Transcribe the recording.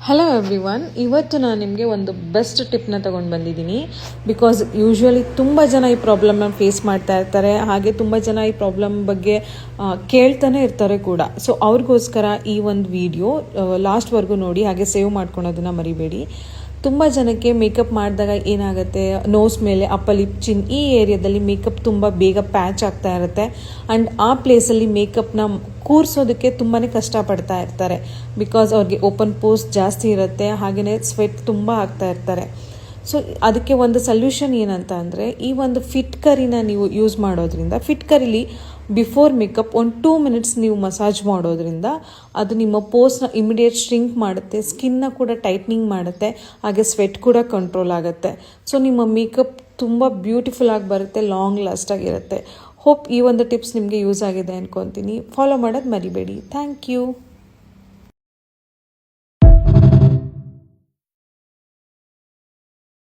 Hello everyone, ಇವತ್ತು ನಾನು ನಿಮಗೆ ಒಂದು ಬೆಸ್ಟ್ ಟಿಪ್ನ ತೊಗೊಂಡು ಬಂದಿದ್ದೀನಿ. ಬಿಕಾಸ್ ಯೂಶ್ವಲಿ ತುಂಬ ಜನ ಈ ಪ್ರಾಬ್ಲಮ್ನ ಫೇಸ್ ಮಾಡ್ತಾ ಇರ್ತಾರೆ, ಹಾಗೆ ತುಂಬ ಜನ ಈ ಪ್ರಾಬ್ಲಮ್ ಬಗ್ಗೆ ಕೇಳ್ತಾನೆ ಇರ್ತಾರೆ ಕೂಡ. ಸೊ ಅವ್ರಿಗೋಸ್ಕರ ಈ ಒಂದು ವಿಡಿಯೋ ಲಾಸ್ಟ್ವರೆಗೂ ನೋಡಿ, ಹಾಗೆ ಸೇವ್ ಮಾಡ್ಕೊಳೋದನ್ನು ಮರಿಬೇಡಿ. ತುಂಬ ಜನಕ್ಕೆ ಮೇಕಪ್ ಮಾಡಿದಾಗ ಏನಾಗುತ್ತೆ, ನೋಸ್ ಮೇಲೆ, ಅಪ್ಪರ್ ಲಿಪ್, ಚಿನ್ ಈ ಏರಿಯಾದಲ್ಲಿ ಮೇಕಪ್ ತುಂಬ ಬೇಗ ಪ್ಯಾಚ್ ಆಗ್ತಾ ಇರುತ್ತೆ. ಆ್ಯಂಡ್ ಆ ಪ್ಲೇಸಲ್ಲಿ ಮೇಕಪ್ನ ಕೂರಿಸೋದಕ್ಕೆ ತುಂಬಾ ಕಷ್ಟಪಡ್ತಾ ಇರ್ತಾರೆ. ಬಿಕಾಸ್ ಅವ್ರಿಗೆ ಓಪನ್ ಪೋರ್ಸ್ ಜಾಸ್ತಿ ಇರುತ್ತೆ, ಹಾಗೆಯೇ ಸ್ವೆಟ್ ತುಂಬ ಆಗ್ತಾ ಇರ್ತಾರೆ. ಸೊ ಅದಕ್ಕೆ ಒಂದು ಸೊಲ್ಯೂಷನ್ ಏನಂತ ಅಂದರೆ, ಈ ಒಂದು ಫಿಟ್ ಕರಿನ ನೀವು ಯೂಸ್ ಮಾಡೋದ್ರಿಂದ, ಫಿಟ್ ಕರಿಲಿ ಬಿಫೋರ್ ಮೇಕಪ್ ಒಂದು 2 ಮಿನಿಟ್ಸ್ ನೀವು ಮಸಾಜ್ ಮಾಡೋದ್ರಿಂದ ಅದು ನಿಮ್ಮ ಪೋರ್ಸ್ನ ಇಮಿಡಿಯೇಟ್ ಶ್ರಿಂಕ್ ಮಾಡುತ್ತೆ, ಸ್ಕಿನ್ನ ಕೂಡ ಟೈಟ್ನಿಂಗ್ ಮಾಡುತ್ತೆ, ಹಾಗೆ ಸ್ವೆಟ್ ಕೂಡ ಕಂಟ್ರೋಲ್ ಆಗುತ್ತೆ. ಸೊ ನಿಮ್ಮ ಮೇಕಪ್ ತುಂಬ ಬ್ಯೂಟಿಫುಲ್ ಆಗಿ ಬರುತ್ತೆ, ಲಾಂಗ್ ಲಾಸ್ಟ್ ಆಗಿರುತ್ತೆ. ಹೋಪ್ ಈ ಒಂದು ಟಿಪ್ಸ್ ನಿಮಗೆ ಯೂಸ್ ಆಗಿದೆ ಅನ್ಕೊತೀನಿ. ಫಾಲೋ ಮಾಡೋದು ಮರಿಬೇಡಿ. Thank you.